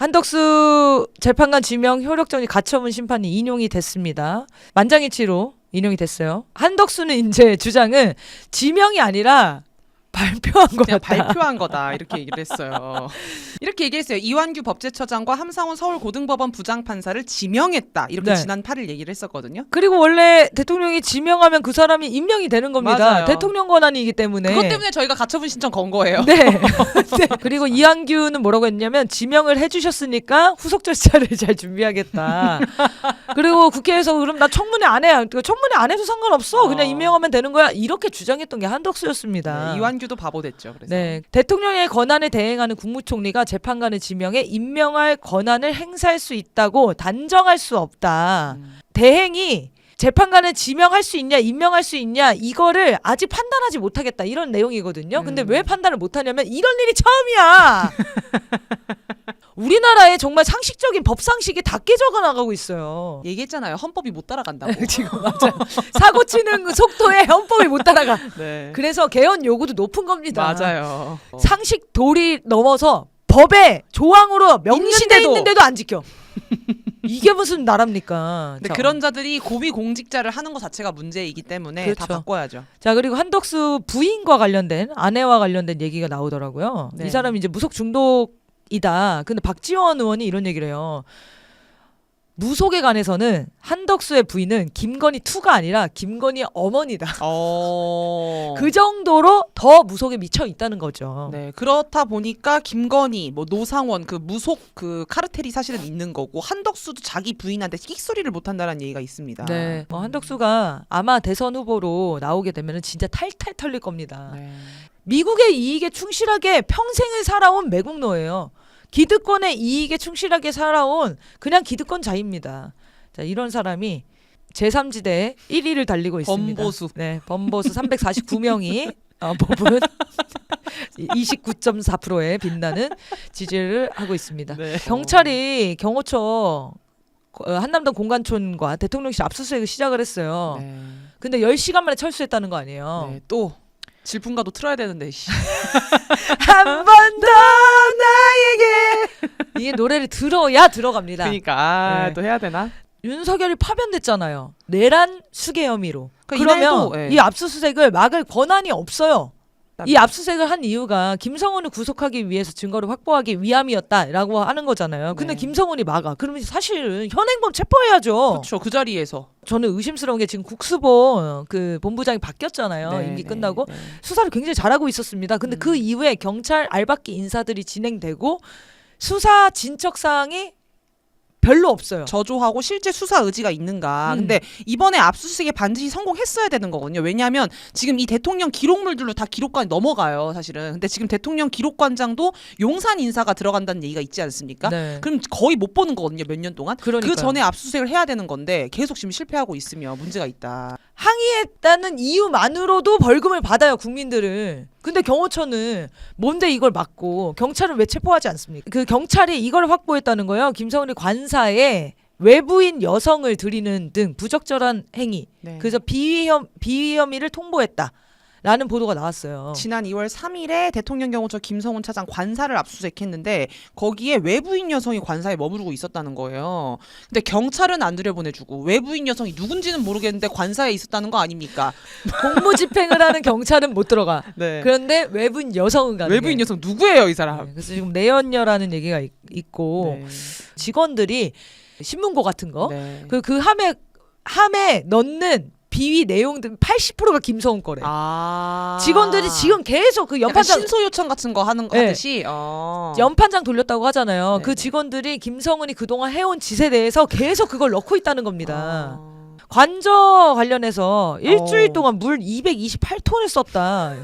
한덕수 재판관 지명 효력정지 가처분 심판이 인용이 됐습니다. 만장일치로 인용이 됐어요. 한덕수는 이제 주장은 지명이 아니라 발표한 그냥 거였다. 발표한 거다 이렇게 얘기를 했어요. 이렇게 얘기했어요. 이완규 법제처장과 함상훈 서울고등법원 부장판사를 지명했다. 이렇게 네. 지난 8일 얘기를 했었거든요. 그리고 원래 대통령이 지명하면 그 사람이 임명이 되는 겁니다. 맞아요. 대통령 권한이기 때문에. 그것 때문에 저희가 가처분 신청 건 거예요. 네. 네. 그리고 이완규는 뭐라고 했냐면 지명을 해주셨으니까 후속 절차를 잘 준비하겠다. 그리고 국회에서 그럼 나 청문회 안 해. 청문회 안 해도 상관없어. 그냥 임명하면 되는 거야. 이렇게 주장했던 게 한덕수였습니다. 네, 이완규도 바보 됐죠. 그래서. 네, 대통령의 권한에 대행하는 국무총리가 재판관을 지명해 임명할 권한을 행사할 수 있다고 단정할 수 없다. 대행이 재판관을 지명할 수 있냐 임명할 수 있냐 이거를 아직 판단하지 못하겠다 이런 내용이거든요. 근데 왜 판단을 못하냐면 이런 일이 처음이야. 우리나라에 정말 상식적인 법상식이 다 깨져가 나가고 있어요. 얘기했잖아요. 헌법이 못 따라간다고. 지금 맞아요. 사고 치는 속도에 헌법이 못 따라가. 네. 그래서 개헌 요구도 높은 겁니다. 맞아요. 상식 도리 넘어서 법의 조항으로 명시돼 있는데도 안 지켜. 이게 무슨 나라입니까? 근데 자, 그런 자들이 고위공직자를 하는 것 자체가 문제이기 때문에 다 그렇죠. 바꿔야죠. 자, 그리고 한덕수 부인과 관련된 아내와 관련된 얘기가 나오더라고요. 네. 이 사람이 이제 무속 중독이다. 근데 박지원 의원이 이런 얘기를 해요. 무속에 관해서는 한덕수의 부인은 김건희 2가 아니라 김건희의 어머니다. 그 정도로 더 무속에 미쳐 있다는 거죠. 네, 그렇다 보니까 김건희, 뭐 노상원 그 무속 그 카르텔이 사실은 있는 거고 한덕수도 자기 부인한테 끽소리를 못 한다는 얘기가 있습니다. 네, 한덕수가 아마 대선 후보로 나오게 되면 진짜 탈탈 털릴 겁니다. 네. 미국의 이익에 충실하게 평생을 살아온 매국노예요. 기득권의 이익에 충실하게 살아온 그냥 기득권자입니다. 자, 이런 사람이 제3지대에 1위를 달리고 있습니다. 범보수. 네, 범보수 349명이 뽑은 29.4%의 빛나는 지지를 하고 있습니다. 네. 경찰이 경호처 한남동 공관촌과 대통령실 압수수색을 시작을 했어요. 네. 근데 10시간 만에 철수했다는 거 아니에요. 네, 또 질풍가도 틀어야 되는데. 한 번 더 나에게 이게 노래를 들어야 들어갑니다. 그러니까 네. 또 해야 되나? 윤석열이 파면됐잖아요. 내란 수계 혐의로. 그러니까 그러면 이날도, 예. 이 압수수색을 막을 권한이 없어요. 이 압수수색을 한 이유가 김성훈을 구속하기 위해서 증거를 확보하기 위함이었다라고 하는 거잖아요. 근데 네. 김성훈이 막아. 그러면 사실은 현행범 체포해야죠. 그렇죠. 그 자리에서. 저는 의심스러운 게 지금 국수본 그 본부장이 바뀌었잖아요. 네, 임기 네, 끝나고 네. 수사를 굉장히 잘하고 있었습니다. 근데 그 이후에 경찰 알박기 인사들이 진행되고 수사 진척 사항이 별로 없어요. 저조하고 실제 수사 의지가 있는가. 근데 이번에 압수수색에 반드시 성공했어야 되는 거거든요. 왜냐하면 지금 이 대통령 기록물들로 다 기록관이 넘어가요. 사실은. 근데 지금 대통령 기록관장도 용산 인사가 들어간다는 얘기가 있지 않습니까? 네. 그럼 거의 못 보는 거거든요. 몇 년 동안. 그러니까요. 그 전에 압수수색을 해야 되는 건데 계속 지금 실패하고 있으면 문제가 있다. 항의했다는 이유만으로도 벌금을 받아요, 국민들을. 근데 경호처는 뭔데 이걸 막고 경찰은 왜 체포하지 않습니까? 그 경찰이 이걸 확보했다는 거예요. 김성훈이 관사에 외부인 여성을 들이는 등 부적절한 행위. 네. 그래서 비위 혐의를 통보했다. 라는 보도가 나왔어요. 지난 2월 3일에 대통령 경호처 김성훈 차장 관사를 압수수색했는데 거기에 외부인 여성이 관사에 머무르고 있었다는 거예요. 근데 경찰은 안 들여보내주고 외부인 여성이 누군지는 모르겠는데 관사에 있었다는 거 아닙니까? 공무집행을 하는 경찰은 못 들어가. 네. 그런데 외부인 여성은 가는 외부인 게. 여성 누구예요, 이 사람? 네, 그래서 지금 내연녀라는 얘기가 있고 네. 직원들이 신문고 같은 거 네. 그 함에 넣는 비위 내용들 80%가 김성훈 거래. 직원들이 지금 계속 그 약간 연판장 신소 요청 같은 거 하는 거 네. 하듯이 연판장 돌렸다고 하잖아요. 네. 그 직원들이 김성훈이 그동안 해온 짓에 대해서 계속 그걸 넣고 있다는 겁니다. 관저 관련해서 일주일 동안 물 228톤을 썼다.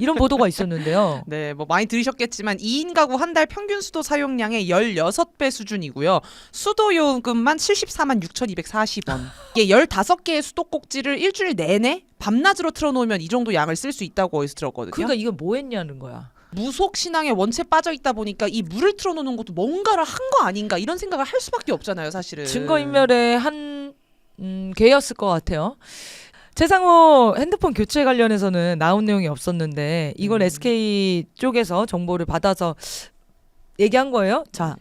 이런 보도가 있었는데요. 네, 뭐 많이 들으셨겠지만 2인 가구 한 달 평균 수도 사용량의 16배 수준이고요. 수도 요금만 74만 6,240원. 이게 15개의 수도꼭지를 일주일 내내 밤낮으로 틀어놓으면 이 정도 양을 쓸 수 있다고 어디서 들었거든요. 그러니까 이건 뭐 했냐는 거야. 무속 신앙에 원체 빠져 있다 보니까 이 물을 틀어놓는 것도 뭔가를 한 거 아닌가 이런 생각을 할 수밖에 없잖아요, 사실은. 증거인멸의 한 개였을 것 같아요. 최상호 핸드폰 교체 관련해서는 나온 내용이 없었는데 이걸 SK 쪽에서 정보를 받아서 얘기한 거예요. 자,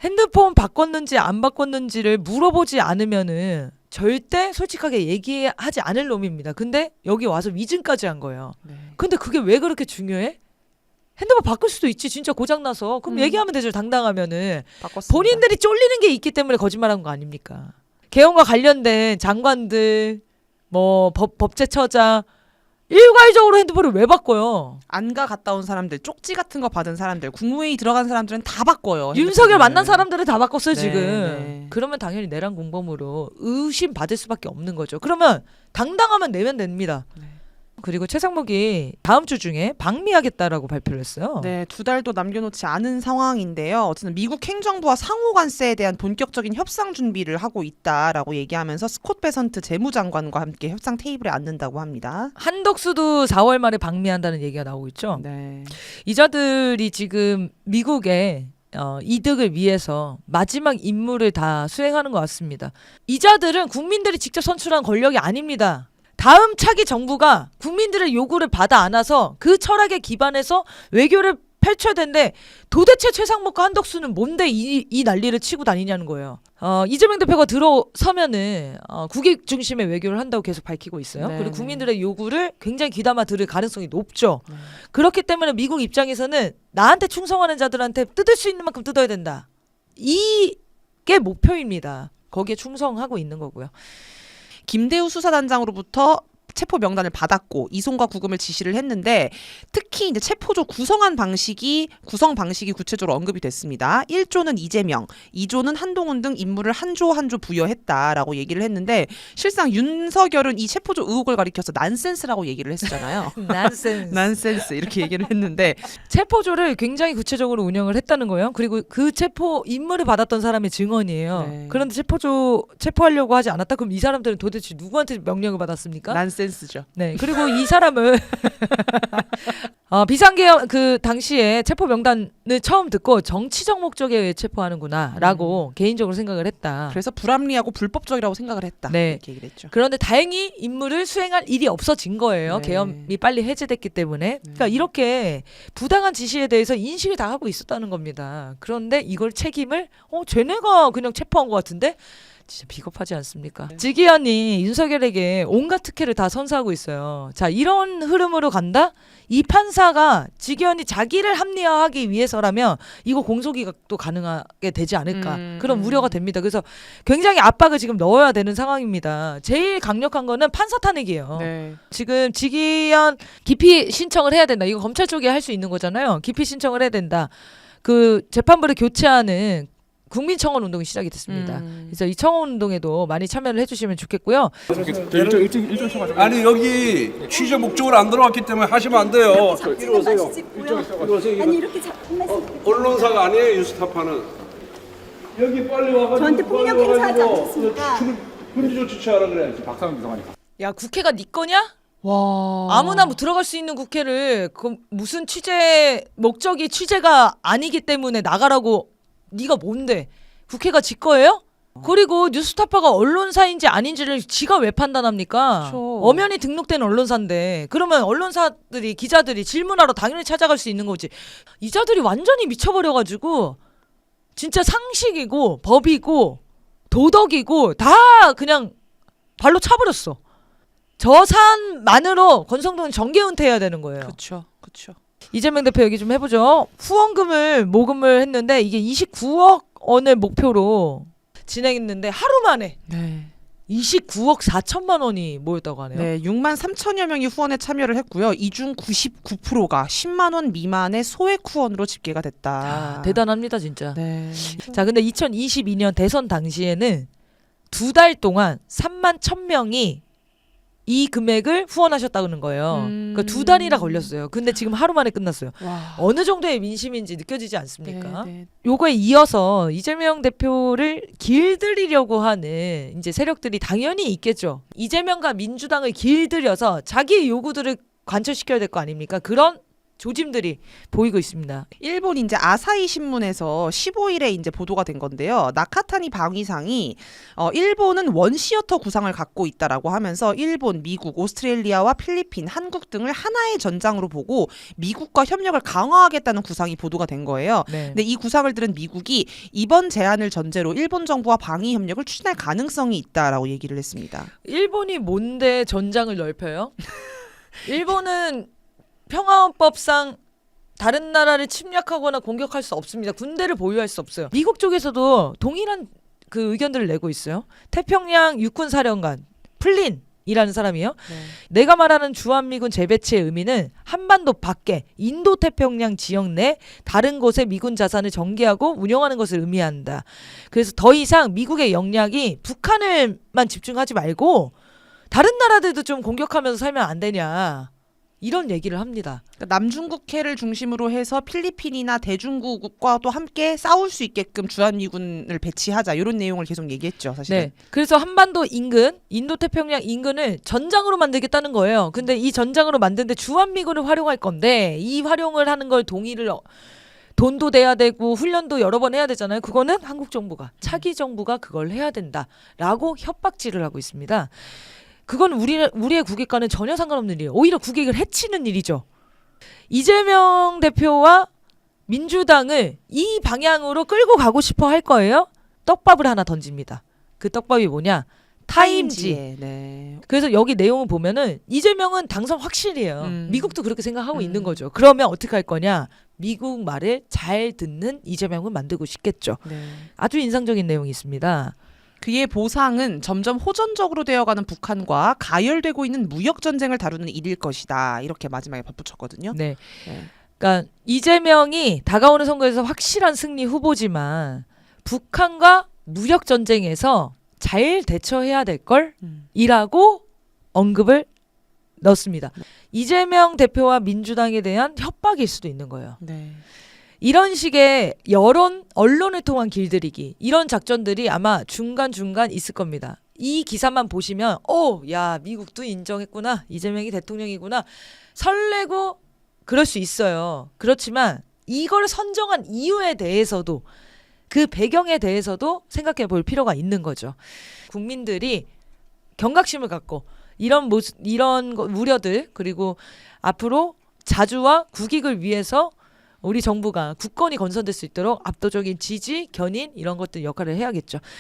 핸드폰 바꿨는지 안 바꿨는지를 물어보지 않으면은 절대 솔직하게 얘기하지 않을 놈입니다. 근데 여기 와서 위증까지 한 거예요. 네. 근데 그게 왜 그렇게 중요해? 핸드폰 바꿀 수도 있지. 진짜 고장나서. 그럼 얘기하면 되죠. 당당하면은. 바꿨습니다. 본인들이 쫄리는 게 있기 때문에 거짓말한 거 아닙니까? 개헌과 관련된 장관들, 뭐 법제처장 일괄적으로 핸드폰을 왜 바꿔요? 안가 갔다 온 사람들, 쪽지 같은 거 받은 사람들, 국무회의 들어간 사람들은 다 바꿔요. 윤석열 핸드폰을. 만난 사람들은 다 바꿨어요 네, 지금. 네. 그러면 당연히 내란 공범으로 의심 받을 수밖에 없는 거죠. 그러면 당당하면 내면 됩니다. 네. 그리고 최상목이 다음 주 중에 방미하겠다라고 발표를 했어요. 네, 2달도 남겨놓지 않은 상황인데요. 어쨌든 미국 행정부와 상호관세에 대한 본격적인 협상 준비를 하고 있다라고 얘기하면서 스콧 베선트 재무장관과 함께 협상 테이블에 앉는다고 합니다. 한덕수도 4월 말에 방미한다는 얘기가 나오고 있죠. 네. 이자들이 지금 미국의 이득을 위해서 마지막 임무를 다 수행하는 것 같습니다. 이자들은 국민들이 직접 선출한 권력이 아닙니다. 다음 차기 정부가 국민들의 요구를 받아 안아서 그 철학에 기반해서 외교를 펼쳐야 되는데 도대체 최상목과 한덕수는 뭔데 이 난리를 치고 다니냐는 거예요. 이재명 대표가 들어서면은 국익 중심의 외교를 한다고 계속 밝히고 있어요. 네, 그리고 네. 국민들의 요구를 굉장히 귀담아 들을 가능성이 높죠. 네. 그렇기 때문에 미국 입장에서는 나한테 충성하는 자들한테 뜯을 수 있는 만큼 뜯어야 된다. 이게 목표입니다. 거기에 충성하고 있는 거고요. 김대우 수사단장으로부터 체포 명단을 받았고 이송과 구금을 지시를 했는데 특히 이제 체포조 구성 방식이 구체적으로 언급이 됐습니다. 1조는 이재명, 2조는 한동훈 등 인물을 한 조 부여했다라고 얘기를 했는데 실상 윤석열은 이 체포조 의혹을 가리켜서 난센스라고 얘기를 했었잖아요. 난센스. 난센스 이렇게 얘기를 했는데 체포조를 굉장히 구체적으로 운영을 했다는 거예요. 그리고 그 체포 임무를 받았던 사람의 증언이에요. 네. 그런데 체포하려고 하지 않았다? 그럼 이 사람들은 도대체 누구한테 명령을 받았습니까? 난센스죠. 네. 그리고 이 사람은 비상계엄 그 당시에 체포 명단을 처음 듣고 정치적 목적에 의해 체포하는구나라고 개인적으로 생각을 했다. 그래서 불합리하고 불법적이라고 생각을 했다. 네. 이렇게 얘기를 했죠. 그런데 다행히 임무를 수행할 일이 없어진 거예요. 네. 계엄이 빨리 해제됐기 때문에. 그러니까 이렇게 부당한 지시에 대해서 인식을 다 하고 있었다는 겁니다. 그런데 이걸 책임을 쟤네가 그냥 체포한 것 같은데 진짜 비겁하지 않습니까? 네. 지기현이 윤석열에게 온갖 특혜를 다 선사하고 있어요. 자, 이런 흐름으로 간다? 이 판사가 지기현이 자기를 합리화하기 위해서라면 이거 공소기각도 가능하게 되지 않을까 그런 우려가 됩니다. 그래서 굉장히 압박을 지금 넣어야 되는 상황입니다. 제일 강력한 거는 판사 탄핵이에요. 네. 지금 지기현 기피 신청을 해야 된다. 이거 검찰 쪽에 할 수 있는 거잖아요. 기피 신청을 해야 된다. 그 재판부를 교체하는 국민청원 운동이 시작이 됐습니다. 그래서 이 청원 운동에도 많이 참여를 해주시면 좋겠고요. 아니 여기 취재 목적으로 안 들어왔기 때문에 하시면 안 돼요. 이리 오세요. 이리 오세요. 아니 이렇게 자꾸 말씀. 언론사가 아니에요 뉴스타파는. 여기 빨리 와가지고 저한테 폭력 빨리 행사하지 와가지고 않으셨습니까? 군지 조치 취하라 그래야지. 야, 국회가 네 거냐? 와. 아무나 뭐 들어갈 수 있는 국회를 그 무슨 목적이 취재가 아니기 때문에 나가라고. 네가 뭔데? 국회가 지 거예요? 그리고 뉴스타파가 언론사인지 아닌지를 지가 왜 판단합니까? 그렇죠. 엄연히 등록된 언론사인데 그러면 언론사들이 기자들이 질문하러 당연히 찾아갈 수 있는 거지. 이자들이 완전히 미쳐버려가지고 진짜 상식이고 법이고 도덕이고 다 그냥 발로 차버렸어. 저 사안만으로 권성동은 정계 은퇴해야 되는 거예요. 그렇죠. 그렇죠. 이재명 대표 얘기 좀 해보죠. 후원금을 모금을 했는데 이게 29억 원을 목표로 진행했는데 하루 만에 네. 29억 4천만 원이 모였다고 하네요. 네, 6만 3천여 명이 후원에 참여를 했고요. 이 중 99%가 10만 원 미만의 소액 후원으로 집계가 됐다. 아, 대단합니다 진짜. 네. 자, 근데 2022년 대선 당시에는 2달 동안 3만 1,000명이 이 금액을 후원하셨다는 거예요. 그러니까 2달이나 걸렸어요. 근데 지금 하루 만에 끝났어요. 와. 어느 정도의 민심인지 느껴지지 않습니까? 네, 네. 요거에 이어서 이재명 대표를 길들이려고 하는 이제 세력들이 당연히 있겠죠. 이재명과 민주당을 길들여서 자기의 요구들을 관철시켜야 될 거 아닙니까? 그런 조짐들이 보이고 있습니다. 일본 이제 아사히 신문에서 15일에 이제 보도가 된 건데요. 나카타니 방위상이 일본은 원시어터 구상을 갖고 있다라고 하면서 일본, 미국, 오스트레일리아와 필리핀, 한국 등을 하나의 전장으로 보고 미국과 협력을 강화하겠다는 구상이 보도가 된 거예요. 네. 근데 이 구상을 들은 미국이 이번 제안을 전제로 일본 정부와 방위 협력을 추진할 가능성이 있다라고 얘기를 했습니다. 일본이 뭔데 전장을 넓혀요? 일본은 평화헌법상 다른 나라를 침략하거나 공격할 수 없습니다. 군대를 보유할 수 없어요. 미국 쪽에서도 동일한 그 의견들을 내고 있어요. 태평양 육군사령관 플린이라는 사람이요. 네. 내가 말하는 주한미군 재배치의 의미는 한반도 밖에 인도태평양 지역 내 다른 곳에 미군 자산을 전개하고 운영하는 것을 의미한다. 그래서 더 이상 미국의 역량이 북한을만 집중하지 말고 다른 나라들도 좀 공격하면서 살면 안 되냐. 이런 얘기를 합니다. 그러니까 남중국해를 중심으로 해서 필리핀이나 대중국과도 함께 싸울 수 있게끔 주한미군을 배치하자 이런 내용을 계속 얘기했죠. 사실은. 네. 그래서 한반도 인근, 인도태평양 인근을 전장으로 만들겠다는 거예요. 근데 이 전장으로 만드는데 주한미군을 활용할 건데 이 활용을 하는 걸 동의를 돈도 내야 되고 훈련도 여러 번 해야 되잖아요. 그거는 한국 정부가 차기 정부가 그걸 해야 된다라고 협박질을 하고 있습니다. 그건 우리의 국익과는 전혀 상관없는 일이에요. 오히려 국익을 해치는 일이죠. 이재명 대표와 민주당을 이 방향으로 끌고 가고 싶어 할 거예요. 떡밥을 하나 던집니다. 그 떡밥이 뭐냐? 타임지. 네. 그래서 여기 내용을 보면은 이재명은 당선 확실이에요. 미국도 그렇게 생각하고 있는 거죠. 그러면 어떻게 할 거냐? 미국 말을 잘 듣는 이재명을 만들고 싶겠죠. 네. 아주 인상적인 내용이 있습니다. 그의 보상은 점점 호전적으로 되어가는 북한과 가열되고 있는 무역 전쟁을 다루는 일일 것이다. 이렇게 마지막에 덧붙였거든요. 네. 네. 그러니까 이재명이 다가오는 선거에서 확실한 승리 후보지만 북한과 무역 전쟁에서 잘 대처해야 될 걸이라고 언급을 넣습니다. 이재명 대표와 민주당에 대한 협박일 수도 있는 거예요. 네. 이런 식의 언론을 통한 길들이기 이런 작전들이 아마 중간중간 있을 겁니다. 이 기사만 보시면 야 미국도 인정했구나. 이재명이 대통령이구나. 설레고 그럴 수 있어요. 그렇지만 이걸 선정한 이유에 대해서도 그 배경에 대해서도 생각해 볼 필요가 있는 거죠. 국민들이 경각심을 갖고 이런 우려들 그리고 앞으로 자주와 국익을 위해서 우리 정부가 국권이 건설될 수 있도록 압도적인 지지, 견인 이런 것들 역할을 해야겠죠.